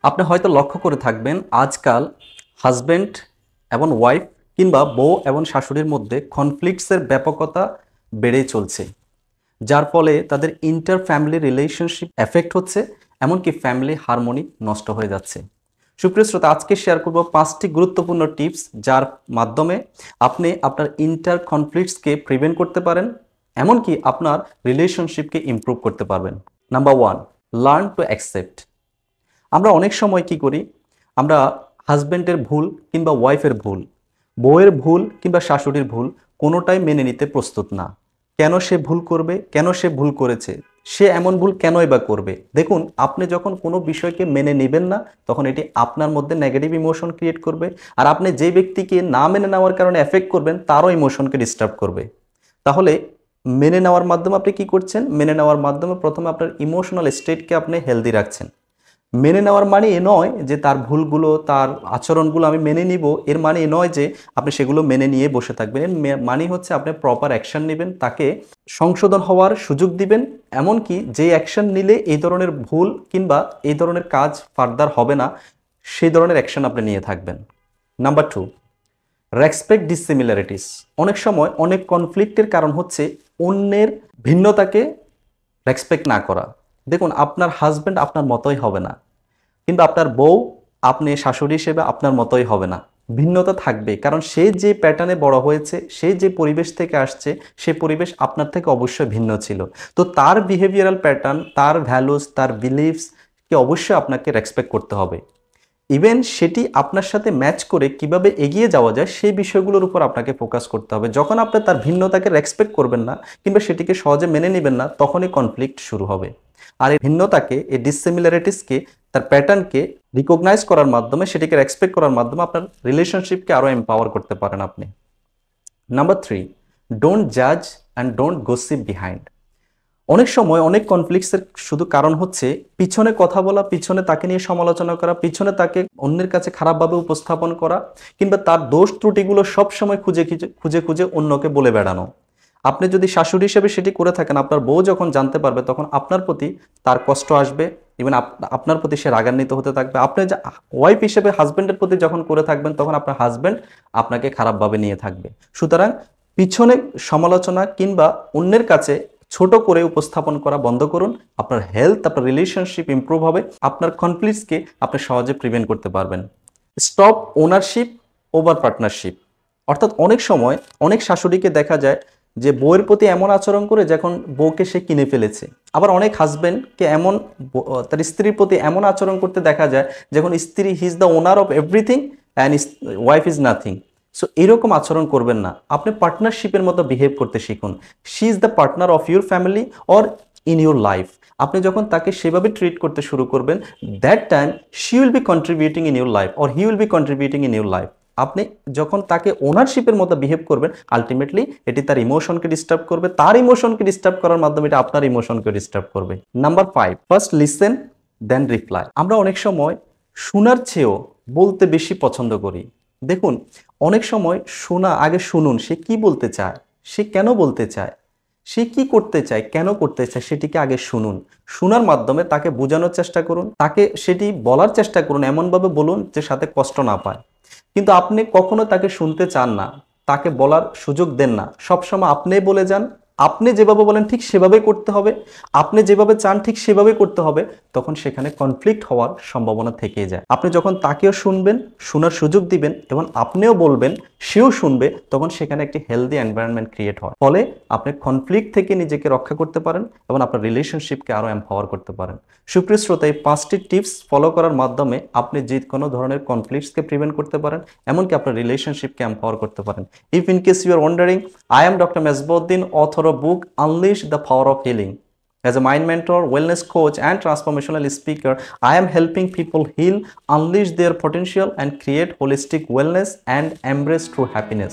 আপনি হয়তো লক্ষ্য করে থাকবেন আজকাল হাজব্যান্ড এবং ওয়াইফ কিংবা বউ এবং শাশুড়ির মধ্যে কনফ্লিক্টসের ব্যাপকতা বেড়েই চলছে, যার ফলে তাদের ইন্টার ফ্যামিলি রিলেশনশিপ এফেক্ট হচ্ছে, এমনকি ফ্যামিলি হারমোনি নষ্ট হয়ে যাচ্ছে। সুপ্রিয় শ্রোতা, আজকে শেয়ার করব 5টি গুরুত্বপূর্ণ টিপস যার মাধ্যমে আপনি আপনার ইন্টার কনফ্লিক্টসকে প্রিভেন্ট করতে পারেন, এমনকি আপনার রিলেশনশিপকে ইমপ্রুভ করতে পারবেন। Number 1, learn to accept. আমরা অনেক সময় কি করি, আমরা হাজব্যান্ডের ভুল কিংবা ওয়াইফের ভুল, বউয়ের ভুল কিংবা শাশুড়ির ভুল কোনোটাই মেনে নিতে প্রস্তুত না। কেন সে ভুল করবে, কেন সে ভুল করেছে, সে এমন ভুল কেনই বা করবে। দেখুন, আপনি যখন কোনো বিষয়কে মেনে নেবেন না, তখন এটি আপনার মধ্যে নেগেটিভ ইমোশন ক্রিয়েট করবে, আর আপনি যে ব্যক্তিকে না মেনে নেওয়ার কারণে এফেক্ট করবেন তারও ইমোশনকে ডিস্টার্ব করবে। তাহলে মেনে নেওয়ার মাধ্যমে আপনি কি করছেন? মেনে নেওয়ার মাধ্যমে প্রথমে আপনার ইমোশনাল স্টেটকে আপনি হেলদি রাখছেন। মেনে নেওয়ার মানে এ নয় যে তার ভুলগুলো, তার আচরণগুলো আমি মেনে নিব, এর মানে এ নয় যে আপনি সেগুলো মেনে নিয়ে বসে থাকবেন। এর মানে হচ্ছে আপনি প্রপার অ্যাকশন নেবেন, তাকে সংশোধন হওয়ার সুযোগ দিবেন, এমনকি যে অ্যাকশন নিলে এই ধরনের ভুল কিংবা এই ধরনের কাজ ফার্দার হবে না, সেই ধরনের অ্যাকশন আপনি নিয়ে থাকবেন। Number 2, respect dissimilarities. অনেক সময় অনেক কনফ্লিক্টের কারণ হচ্ছে অন্যের ভিন্নতাকে রেসপেক্ট না করা। দেখুন, আপনার হাজব্যান্ড আপনার মতোই হবে না, কিংবা আপনার বউ আপনি শাশুড়ি হিসেবে আপনার মতোই হবে না। ভিন্নতা থাকবে, কারণ সে যে প্যাটার্নে বড় হয়েছে, সে যে পরিবেশ থেকে আসছে, সেই পরিবেশ আপনার থেকে অবশ্যই ভিন্ন ছিল। তো তার বিহেভিয়ারাল প্যাটার্ন, তার ভ্যালুস, তার বিলিভসকে অবশ্যই আপনাকে রেসপেক্ট করতে হবে। ইভেন সেটি আপনার সাথে ম্যাচ করে কিভাবে এগিয়ে যাওয়া যায় সেই বিষয়গুলোর উপর আপনাকে ফোকাস করতে হবে। যখন আপনি তার ভিন্নতাকে রেসপেক্ট করবেন না কিংবা সেটিকে সহজে মেনে নেবেন না, তখনই কনফ্লিক্ট শুরু হবে। আর এই ভিন্নতাকে, এই ডিসিমিলারিটিসকে, তার প্যাটার্নকে রিকগনাইজ করার মাধ্যমে, সেটিকে রেসপেক্ট করার মাধ্যমে আপনার রিলেশনশিপকে আরও এম্পাওয়ার করতে পারেন আপনি। নাম্বার 3, ডোন্ট জাজ অ্যান্ড ডোন্ট গসিপ বিহাইন্ড। অনেক সময় অনেক কনফ্লিক্টসের শুধু কারণ হচ্ছে পিছনে কথা বলা, পিছনে তাকে নিয়ে সমালোচনা করা, পিছনে তাকে অন্যের কাছে খারাপভাবে উপস্থাপন করা, কিংবা তার দোষ ত্রুটিগুলো সবসময় খুঁজে খুঁজে খুঁজে খুঁজে অন্যকে বলে বেড়ানো। আপনি যদি শাশুড়ি হিসেবে সেটি করে থাকেন, আপনার বউ যখন জানতে পারবে তখন আপনার প্রতি তার কষ্ট আসবে, ইভেন আপনার প্রতি সে রাগান্বিত হতে থাকবে। আপনি যে ওয়াইফ হিসেবে হাজব্যান্ডের প্রতি যখন করে থাকবেন, তখন আপনার হাজব্যান্ড আপনাকে খারাপভাবে নিয়ে থাকবে। সুতরাং পিছনে সমালোচনা কিংবা অন্যের কাছে ছোট করে উপস্থাপন করা বন্ধ করুন। আপনার হেলথ, আপনার রিলেশনশিপ ইমপ্রুভ হবে, আপনার কনফ্লিক্টসকে আপনি সহজে প্রিভেন্ট করতে পারবেন। Stop ownership over partnership. অর্থাৎ অনেক সময় অনেক শাশুড়িকে দেখা যায় যে বউয়ের প্রতি এমন আচরণ করে যখন বউকে সে কিনে ফেলেছে। আবার অনেক হাজব্যান্ডকে এমন তার স্ত্রীর প্রতি এমন আচরণ করতে দেখা যায় যখন স্ত্রী he is the owner of everything and wife is nothing. So এরকম আচরণ করবেন না, আপনি পার্টনারশিপের মতো বিহেভ করতে শিখুন। She is the partner of your family or in your life. আপনি যখন তাকে সেভাবে ট্রিট করতে শুরু করবেন, that time she will be contributing in your life or he will be contributing in your life. আপনি যখন তাকে ওনারশিপের মতো বিহেভ করবেন, আলটিমেটলি এটি তার ইমোশনকে ডিস্টার্ব করবে, তার ইমোশনকে ডিস্টার্ব করার মাধ্যমে এটা আপনার ইমোশনকে ডিস্টার্ব করবে। নাম্বার 5, ফার্স্ট লিসেন দেন রিপ্লাই। আমরা অনেক সময় শোনার চেয়েও বলতে বেশি পছন্দ করি। দেখুন, অনেক সময় শোনা আগে শুনুন, সে কি বলতে চায়, সে কেন বলতে চায়, সে কি করতে চায়, কেন করতে চায়, সেটিকে আগে শুনুন। শোনার মাধ্যমে তাকে বোঝানোর চেষ্টা করুন, তাকে সেটি বলার চেষ্টা করুন, এমনভাবে বলুন যে সাথে কষ্ট না পায়। কিন্তু আপনি কখনো তাকে শুনতে চান না, তাকে বলার সুযোগ দেন না, সবসময় আপনিই বলে যান। আপনি যেভাবে বলেন ঠিক সেভাবেই করতে হবে, আপনি যেভাবে চান ঠিক সেভাবেই করতে হবে, তখন সেখানে কনফ্লিক্ট হওয়ার সম্ভাবনা থেকেই যায়। আপনি যখন তাকেও শুনবেন, শোনার সুযোগ দিবেন এবং আপনিও বলবেন, সেও শুনবে, তখন সেখানে একটি হেলদি এনভায়রনমেন্ট ক্রিয়েট হয়। ফলে আপনি কনফ্লিক্ট থেকে নিজেকে রক্ষা করতে পারেন এবং আপনার রিলেশনশিপকে আরও এম্পাওয়ার করতে পারেন। সুপ্রিয় শ্রোতা, এই 5টি টিপস ফলো করার মাধ্যমে আপনি যে কোনো ধরনের কনফ্লিক্টসকে প্রিভেন্ট করতে পারেন, এমনকি আপনার রিলেশনশিপকে এম্পাওয়ার করতে পারেন। If in case you are wondering, I am Dr. Mesbauddin, author of book Unleash the Power of Healing. As a mind mentor, wellness coach, and transformational speaker, I am helping people heal, unleash their potential, and create holistic wellness and embrace true happiness.